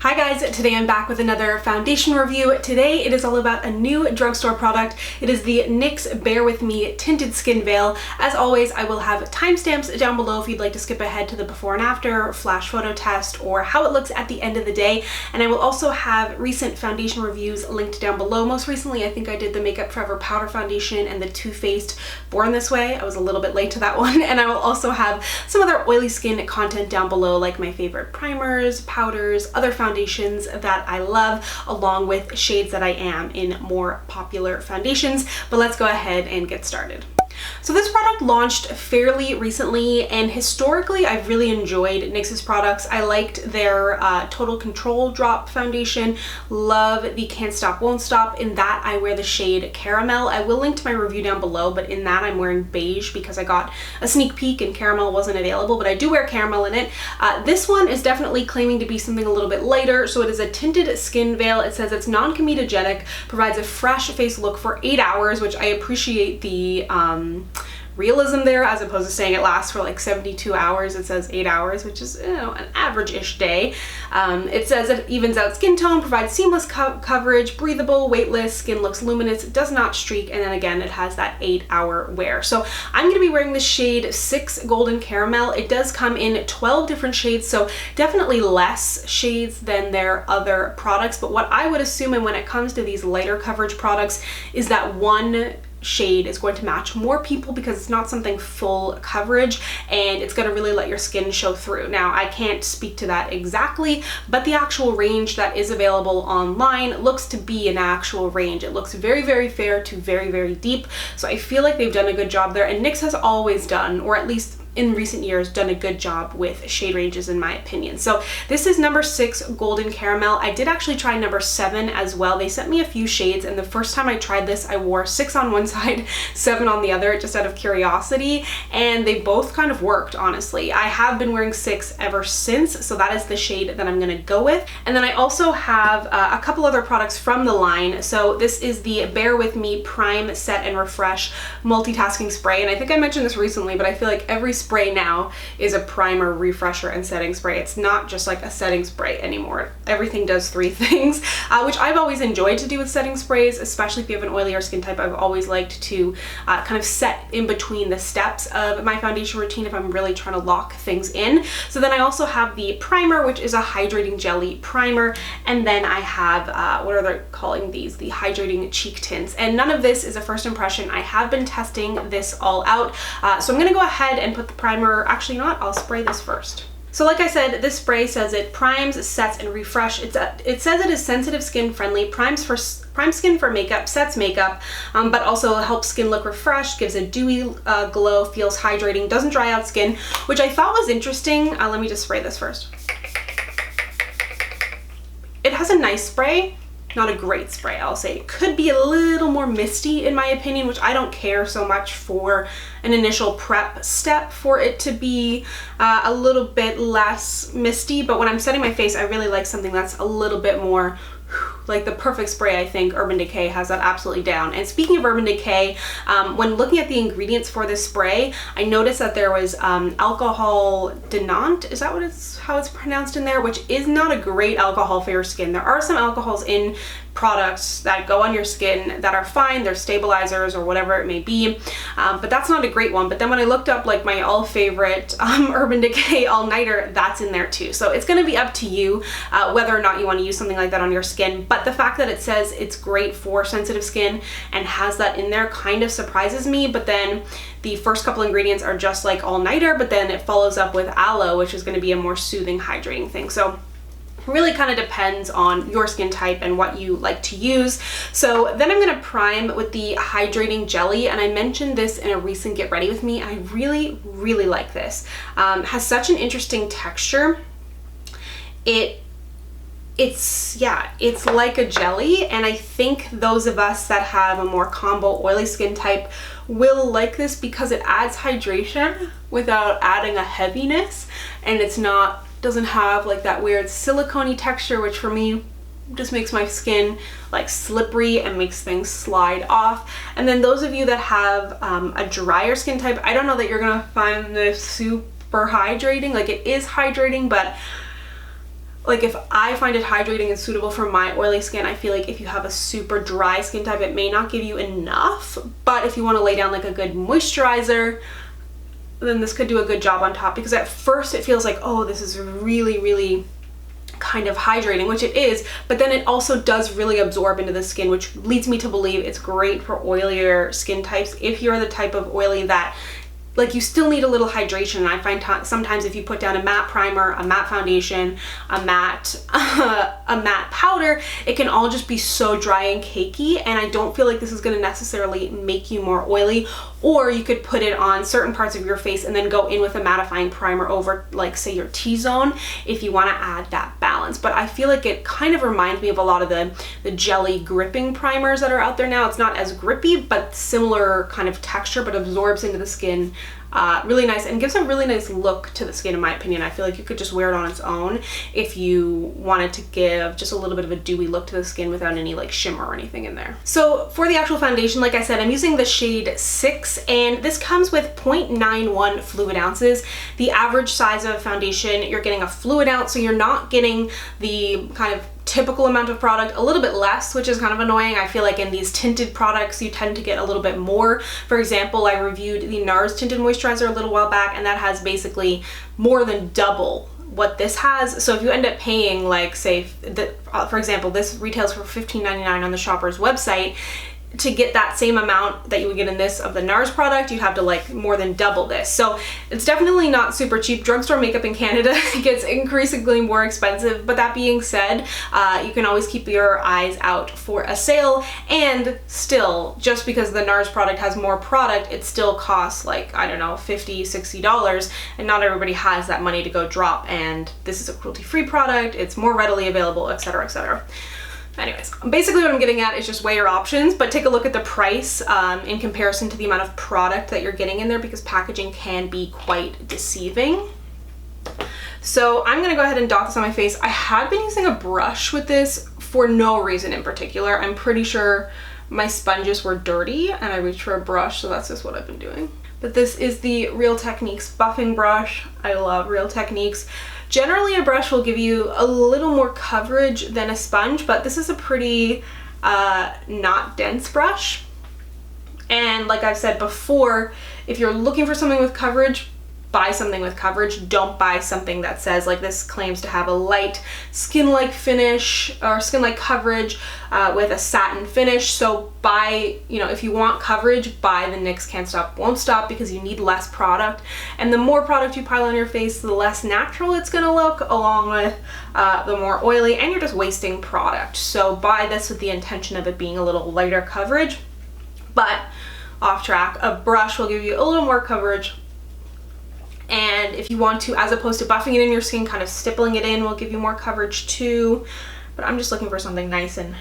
Hi guys, today I'm back with another foundation review. Today it is all about a new drugstore product. It is the NYX Bare With Me Tinted Skin Veil. As always, I will have timestamps down below if you'd like to skip ahead to the before and after, flash photo test, or how it looks at the end of the day. And I will also have recent foundation reviews linked down below. Most recently, I think I did the Makeup Forever Powder Foundation and the Too Faced Born This Way. I was a little bit late to that one. And I will also have some other oily skin content down below, like my favorite primers, powders, other foundations that I love, along with shades that I am in more popular foundations. But let's go ahead and get started. So this product launched fairly recently, and historically I've really enjoyed NYX's products. I liked their Total Control Drop Foundation, love the Can't Stop Won't Stop. In that I wear the shade Caramel. I will link to my review down below, but in that I'm wearing beige because I got a sneak peek and Caramel wasn't available, but I do wear Caramel in it. This one is definitely claiming to be something a little bit lighter, so it is a tinted skin veil. It says it's non-comedogenic, provides a fresh face look for 8 hours, which I appreciate the realism there, as opposed to saying it lasts for like 72 hours. It says 8 hours, which is, you know, an average-ish day. It says it evens out skin tone, provides seamless coverage, breathable, weightless, skin looks luminous, does not streak, and then again it has that 8-hour wear. So I'm going to be wearing the shade 6 Golden Caramel. It does come in 12 different shades, so definitely less shades than their other products, but what I would assume, and when it comes to these lighter coverage products, is that one shade is going to match more people because it's not something full coverage and it's going to really let your skin show through. Now, I can't speak to that exactly, but the actual range that is available online looks to be an actual range. It looks very, very fair to very, very deep. So I feel like they've done a good job there, and NYX has always done, or at least in recent years, done a good job with shade ranges in my opinion. So this is number 6 Golden Caramel. I did actually try number 7 as well. They sent me a few shades, and the first time I tried this I wore 6 on one side, 7 on the other, just out of curiosity, and they both kind of worked, honestly. I have been wearing 6 ever since, so that is the shade that I'm gonna go with. And then I also have a couple other products from the line. So this is the Bare With Me Prime Set and Refresh Multitasking Spray, and I think I mentioned this recently, but I feel like every spray now is a primer, refresher, and setting spray. It's not just like a setting spray anymore. Everything does 3 things, which I've always enjoyed to do with setting sprays, especially if you have an oilier skin type. I've always liked to kind of set in between the steps of my foundation routine if I'm really trying to lock things in. So then I also have the primer, which is a hydrating jelly primer, and then I have, what are they calling these? The hydrating cheek tints. And none of this is a first impression. I have been testing this all out, so I'm gonna go ahead and put the primer, actually you know what, I'll spray this first. So like I said, this spray says it primes, sets, and refresh. It says it is sensitive skin friendly, primes skin for makeup, sets makeup, but also helps skin look refreshed, gives a dewy glow, feels hydrating, doesn't dry out skin, which I thought was interesting. Let me just spray this first. It has a nice spray. Not a great spray, I'll say. It could be a little more misty in my opinion, which I don't care so much for an initial prep step for it to be a little bit less misty, but when I'm setting my face, I really like something that's a little bit more like the perfect spray. I think Urban Decay has that absolutely down. And speaking of Urban Decay, when looking at the ingredients for this spray, I noticed that there was alcohol denant, is that how it's pronounced in there, which is not a great alcohol for your skin. There are some alcohols in products that go on your skin that are fine, they're stabilizers or whatever it may be, but that's not a great one. But then when I looked up like my all favorite Urban Decay All Nighter, that's in there too. So it's going to be up to you whether or not you want to use something like that on your skin, but the fact that it says it's great for sensitive skin and has that in there kind of surprises me. But then the first couple ingredients are just like All Nighter, but then it follows up with aloe, which is going to be a more soothing, hydrating thing. So really kind of depends on your skin type and what you like to use. So then I'm going to prime with the hydrating jelly, and I mentioned this in a recent Get Ready With Me. I really, really like this. Has such an interesting texture. It's like a jelly, and I think those of us that have a more combo oily skin type will like this because it adds hydration without adding a heaviness, and doesn't have like that weird silicone-y texture, which for me just makes my skin like slippery and makes things slide off. And then those of you that have a drier skin type, I don't know that you're gonna find this super hydrating. Like, it is hydrating, but like if I find it hydrating and suitable for my oily skin, I feel like if you have a super dry skin type, it may not give you enough, but if you want to lay down like a good moisturizer, then this could do a good job on top, because at first it feels like, oh, this is really kind of hydrating, which it is, but then it also does really absorb into the skin, which leads me to believe it's great for oilier skin types. If you're the type of oily that like you still need a little hydration, and I find sometimes if you put down a matte primer, a matte foundation, a matte powder, it can all just be so dry and cakey, and I don't feel like this is going to necessarily make you more oily. Or you could put it on certain parts of your face and then go in with a mattifying primer over, like, say, your T-zone if you want to add that balance. But I feel like it kind of reminds me of a lot of the jelly gripping primers that are out there now. It's not as grippy, but similar kind of texture, but absorbs into the skin really nice and gives a really nice look to the skin, in my opinion. I feel like you could just wear it on its own if you wanted to give just a little bit of a dewy look to the skin without any like shimmer or anything in there. So for the actual foundation, like I said, I'm using the shade 6, and this comes with 0.91 fluid ounces. The average size of foundation, you're getting a fluid ounce, so you're not getting the kind of typical amount of product, a little bit less, which is kind of annoying. I feel like in these tinted products you tend to get a little bit more. For example, I reviewed the NARS tinted moisturizer a little while back, and that has basically more than double what this has. So if you end up paying, like, say, for example, this retails for $15.99 on the shopper's website, to get that same amount that you would get in this of the NARS product, you'd have to like more than double this. So it's definitely not super cheap. Drugstore makeup in Canada gets increasingly more expensive, but that being said, you can always keep your eyes out for a sale. And still, just because the NARS product has more product, it still costs like, I don't know, $50, $60, and not everybody has that money to go drop. And this is a cruelty-free product, it's more readily available, etc., etc. Anyways, basically what I'm getting at is just weigh your options, but take a look at the price in comparison to the amount of product that you're getting in there, because packaging can be quite deceiving. So I'm gonna go ahead and dot this on my face. I have been using a brush with this for no reason in particular. I'm pretty sure my sponges were dirty and I reached for a brush, so that's just what I've been doing. But this is the Real Techniques buffing brush. I love Real Techniques. Generally, a brush will give you a little more coverage than a sponge, but this is a pretty not dense brush. And like I've said before, if you're looking for something with coverage, buy something with coverage. Don't buy something that says, like, this claims to have a light skin-like finish or skin-like coverage with a satin finish. So buy, you know, if you want coverage, buy the NYX Can't Stop Won't Stop, because you need less product. And the more product you pile on your face, the less natural it's gonna look, along with the more oily, and you're just wasting product. So buy this with the intention of it being a little lighter coverage. But off track, a brush will give you a little more coverage. And if you want to, as opposed to buffing it in your skin, kind of stippling it in will give you more coverage too. But I'm just looking for something nice and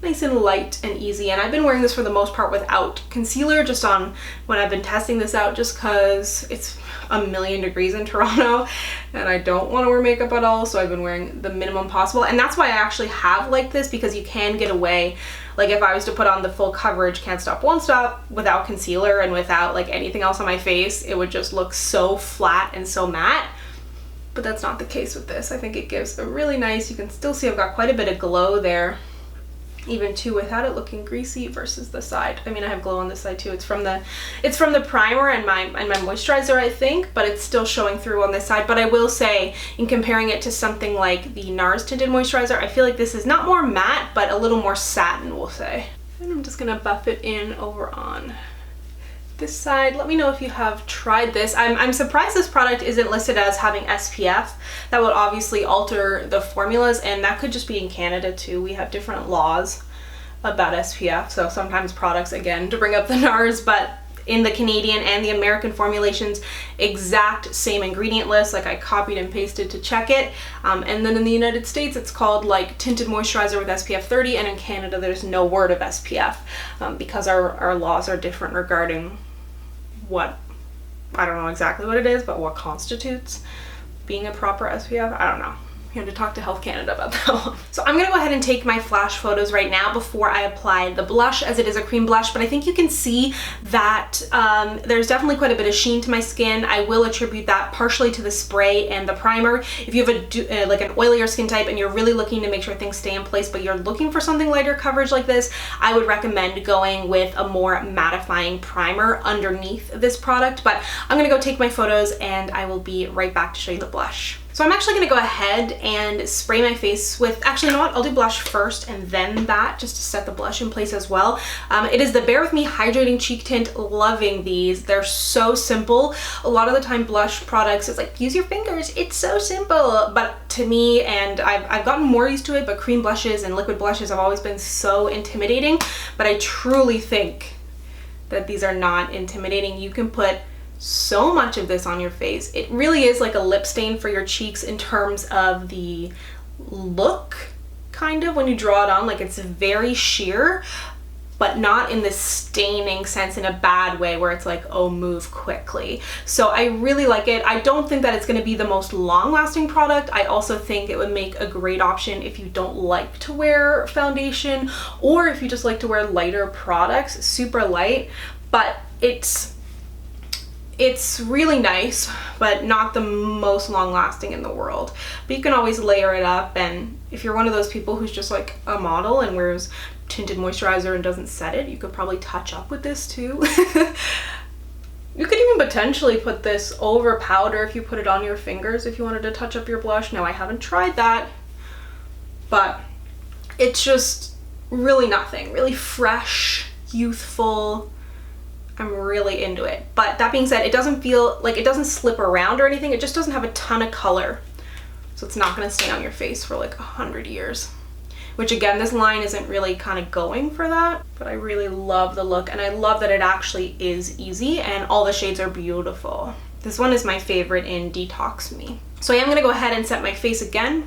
light and easy. And I've been wearing this for the most part without concealer, just on when I've been testing this out, just because it's a million degrees in Toronto and I don't want to wear makeup at all. So I've been wearing the minimum possible. And that's why I actually have like this, because you can get away. Like if I was to put on the full coverage Can't Stop Won't Stop without concealer and without like anything else on my face, it would just look so flat and so matte. But that's not the case with this. I think it gives a really nice, you can still see I've got quite a bit of glow there, even too, without it looking greasy versus the side. I mean, I have glow on this side too. It's from the primer and my moisturizer, I think, but it's still showing through on this side. But I will say, in comparing it to something like the NARS tinted moisturizer, I feel like this is not more matte, but a little more satin, we'll say. And I'm just gonna buff it in over on this side. Let me know if you have tried this. I'm surprised this product isn't listed as having SPF. That would obviously alter the formulas, and that could just be in Canada too. We have different laws about SPF, so sometimes products, again, to bring up the NARS, but in the Canadian and the American formulations, exact same ingredient list, like I copied and pasted to check it. And then in the United States, it's called like tinted moisturizer with SPF 30, and in Canada, there's no word of SPF because our laws are different regarding what, I don't know exactly what it is, but what constitutes being a proper SPF. I don't know. You have to talk to Health Canada about that one. So I'm gonna go ahead and take my flash photos right now before I apply the blush, as it is a cream blush, but I think you can see that there's definitely quite a bit of sheen to my skin. I will attribute that partially to the spray and the primer. If you have like an oilier skin type and you're really looking to make sure things stay in place, but you're looking for something lighter coverage like this, I would recommend going with a more mattifying primer underneath this product. But I'm gonna go take my photos and I will be right back to show you the blush. So I'm actually gonna go ahead and spray my face with, actually, you know what? I'll do blush first and then that, just to set the blush in place as well. It is the Bare With Me Hydrating Cheek Tint. Loving these. They're so simple. A lot of the time blush products, it's like, use your fingers. It's so simple. But to me, and I've gotten more used to it, but cream blushes and liquid blushes have always been so intimidating. But I truly think that these are not intimidating. You can put so much of this on your face. It really is like a lip stain for your cheeks in terms of the look, kind of, when you draw it on. Like, it's very sheer, but not in this staining sense in a bad way where it's like, oh, move quickly. So I really like it. I don't think that it's going to be the most long-lasting product. I also think it would make a great option if you don't like to wear foundation, or if you just like to wear lighter products, super light. But it's really nice, but not the most long-lasting in the world. But you can always layer it up, and if you're one of those people who's just like a model and wears tinted moisturizer and doesn't set it, you could probably touch up with this too. You could even potentially put this over powder if you put it on your fingers if you wanted to touch up your blush. Now, I haven't tried that, but it's just really nothing. Really fresh, youthful. I'm really into it. But that being said, it doesn't feel like, it doesn't slip around or anything. It just doesn't have a ton of color. So it's not gonna stay on your face for like 100 years. Which again, this line isn't really kind of going for that, but I really love the look, and I love that it actually is easy and all the shades are beautiful. This one is my favorite in Detox Me. So I am gonna go ahead and set my face again.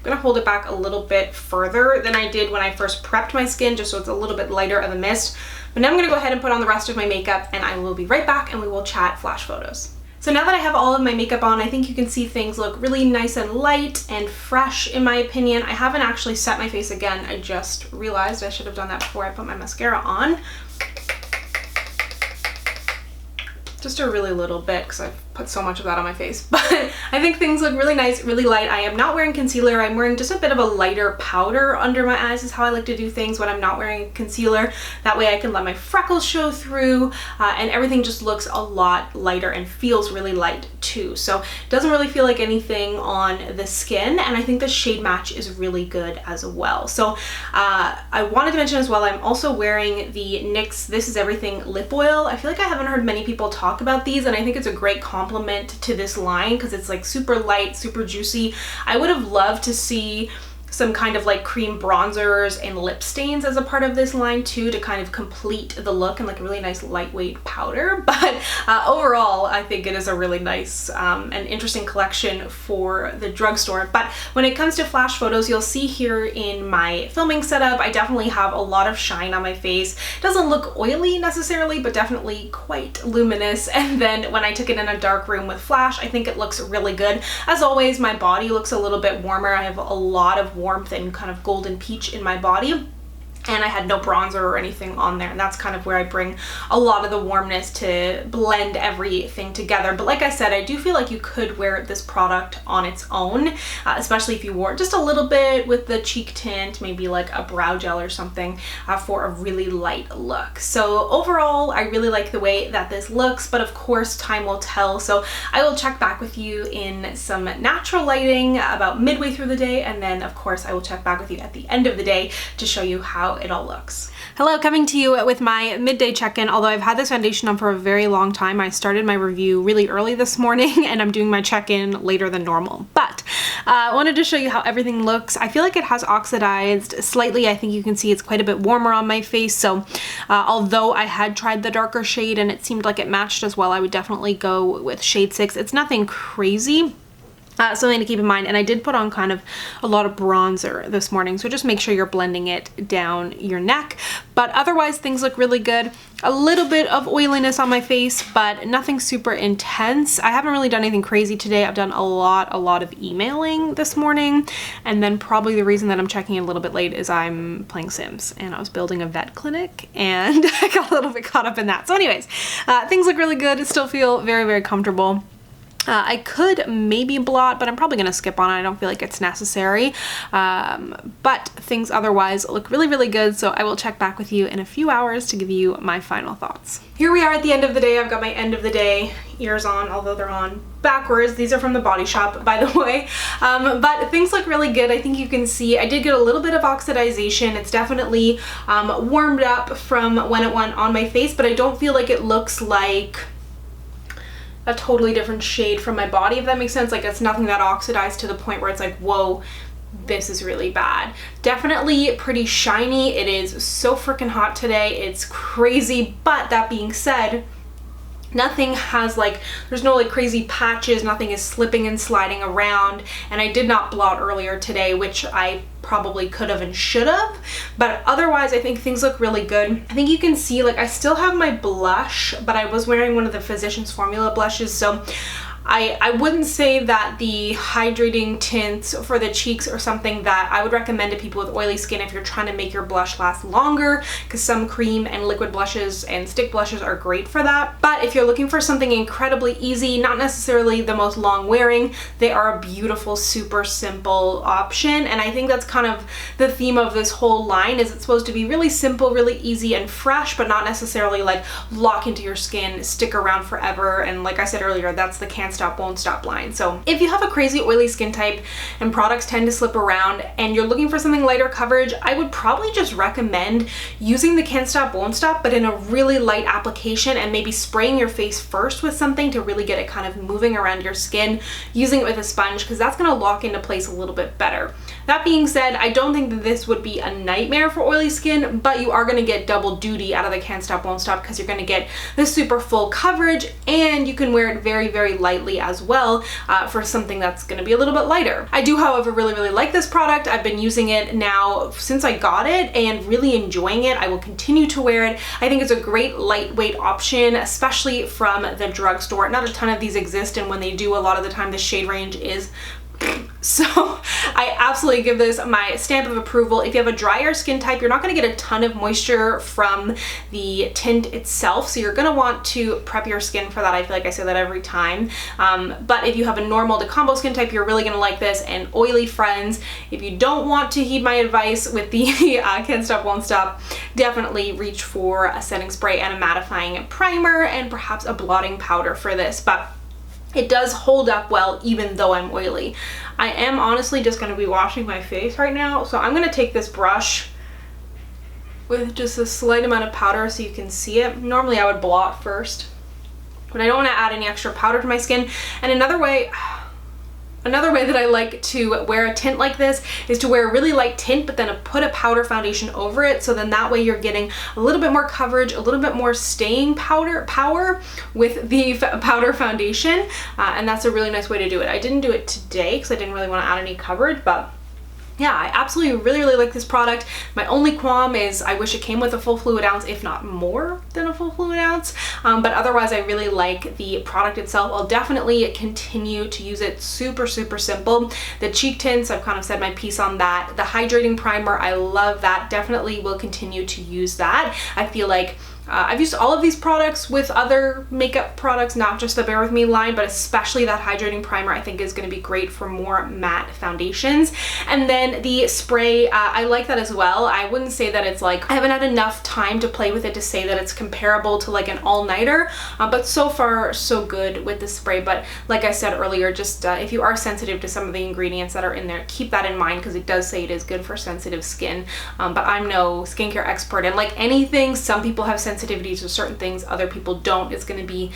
I'm gonna hold it back a little bit further than I did when I first prepped my skin, just so it's a little bit lighter of a mist. But now I'm gonna go ahead and put on the rest of my makeup, and I will be right back and we will chat flash photos. So now that I have all of my makeup on, I think you can see things look really nice and light and fresh in my opinion. I haven't actually set my face again. I just realized I should have done that before I put my mascara on. Just a really little bit because I've put so much of that on my face, but I think things look really nice, really light. I am not wearing concealer. I'm wearing just a bit of a lighter powder under my eyes is how I like to do things when I'm not wearing concealer. That way I can let my freckles show through, and everything just looks a lot lighter and feels really light too. So it doesn't really feel like anything on the skin, and I think the shade match is really good as well. So I wanted to mention as well, I'm also wearing the NYX This Is Everything lip oil. I feel like I haven't heard many people talk about these, and I think it's a great compliment to this line because it's like super light, super juicy. I would have loved to see some kind of like cream bronzers and lip stains as a part of this line too, to kind of complete the look, and like a really nice lightweight powder. But overall, I think it is a really nice and interesting collection for the drugstore. But when it comes to flash photos, you'll see here in my filming setup, I definitely have a lot of shine on my face. It doesn't look oily necessarily, but definitely quite luminous. And then when I took it in a dark room with flash, I think it looks really good. As always, my body looks a little bit warmer. I have a lot of warmth and kind of golden peach in my body, and I had no bronzer or anything on there, and that's kind of where I bring a lot of the warmness to blend everything together. But like I said, I do feel like you could wear this product on its own, especially if you wore just a little bit with the cheek tint, maybe like a brow gel or something, for a really light look. So overall, I really like the way that this looks, but of course time will tell. So I will check back with you in some natural lighting about midway through the day, and then of course I will check back with you at the end of the day to show you how it all looks. Hello, coming to you with my midday check-in. Although I've had this foundation on for a very long time, I started my review really early this morning and I'm doing my check-in later than normal. But I wanted to show you how everything looks. I feel like it has oxidized slightly. I think you can see it's quite a bit warmer on my face. So although I had tried the darker shade and it seemed like it matched as well, I would definitely go with shade 6. It's nothing crazy. Something to keep in mind. And I did put on kind of a lot of bronzer this morning, so just make sure you're blending it down your neck. But otherwise, things look really good. A little bit of oiliness on my face, but nothing super intense. I haven't really done anything crazy today. I've done a lot of emailing this morning, and then probably the reason that I'm checking in a little bit late is I'm playing Sims, and I was building a vet clinic, and I got a little bit caught up in that. So anyways, things look really good. I still feel very comfortable. I could maybe blot, but I'm probably going to skip on it. I don't feel like it's necessary. But things otherwise look really good, so I will check back with you in a few hours to give you my final thoughts. Here we are at the end of the day. I've got my end of the day ears on, although they're on backwards. These are from the Body Shop, by the way. But things look really good. I think you can see I did get a little bit of oxidization. It's definitely warmed up from when it went on my face, but I don't feel like it looks like a totally different shade from my body, if that makes sense. Like, it's nothing that oxidized to the point where it's like, whoa, this is really bad. Definitely pretty shiny. It is so freaking hot today. It's crazy. But that being said, nothing has like, there's no like crazy patches, nothing is slipping and sliding around, and I did not blot earlier today, which I probably could have and should have, but otherwise I think things look really good. I think you can see, like, I still have my blush, but I was wearing one of the Physicians Formula blushes, so I wouldn't say that the hydrating tints for the cheeks are something that I would recommend to people with oily skin if you're trying to make your blush last longer, because some cream and liquid blushes and stick blushes are great for that. But if you're looking for something incredibly easy, not necessarily the most long wearing, they are a beautiful, super simple option. And I think that's kind of the theme of this whole line, is it's supposed to be really simple, really easy and fresh, but not necessarily like lock into your skin, stick around forever. And like I said earlier, that's the can't stop, won't stop line. So if you have a crazy oily skin type and products tend to slip around and you're looking for something lighter coverage, I would probably just recommend using the can't stop, won't stop, but in a really light application, and maybe spraying your face first with something to really get it kind of moving around your skin, using it with a sponge, because that's going to lock into place a little bit better. That being said, I don't think that this would be a nightmare for oily skin, but you are going to get double duty out of the can't stop, won't stop, because you're going to get the super full coverage, and you can wear it very lightly as well for something that's going to be a little bit lighter. I do, however, really like this product. I've been using it now since I got it and really enjoying it. I will continue to wear it. I think it's a great lightweight option, especially from the drugstore. Not a ton of these exist, and when they do, a lot of the time the shade range is so I absolutely give this my stamp of approval. If you have a drier skin type, you're not going to get a ton of moisture from the tint itself, so you're going to want to prep your skin for that. I feel like I say that every time. But if you have a normal to combo skin type, you're really going to like this. And oily friends, if you don't want to heed my advice with the can't stop, won't stop, definitely reach for a setting spray and a mattifying primer and perhaps a blotting powder for this. But it does hold up well even though I'm oily. I am honestly just going to be washing my face right now, so I'm going to take this brush with just a slight amount of powder so you can see it. Normally I would blot first, but I don't want to add any extra powder to my skin. And another way that I like to wear a tint like this is to wear a really light tint, but then put a powder foundation over it. So then that way you're getting a little bit more coverage, a little bit more staying power with the powder foundation. And that's a really nice way to do it. I didn't do it today because I didn't really want to add any coverage, but yeah, I absolutely really like this product. My only qualm is I wish it came with a full fluid ounce, if not more than a full fluid ounce. But otherwise, I really like the product itself. I'll definitely continue to use it. Super simple. The cheek tints, I've kind of said my piece on that. The hydrating primer, I love that. Definitely will continue to use that. I feel like I've used all of these products with other makeup products, not just the Bare With Me line, but especially that hydrating primer I think is going to be great for more matte foundations. And then the spray, I like that as well. I wouldn't say that it's like, I haven't had enough time to play with it to say that it's comparable to like an all-nighter, but so far so good with the spray. But like I said earlier, just if you are sensitive to some of the ingredients that are in there, keep that in mind, because it does say it is good for sensitive skin. But I'm no skincare expert, and like anything, some people have sensitivity to certain things, other people don't. It's going to be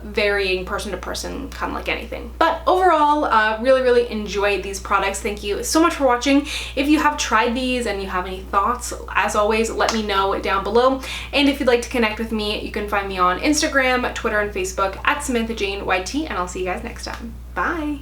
varying person to person, kind of like anything. But overall, really enjoyed these products. Thank you so much for watching. If you have tried these and you have any thoughts, as always, let me know down below. And if you'd like to connect with me, you can find me on Instagram, Twitter, and Facebook at SamanthaJaneYT, and I'll see you guys next time. Bye!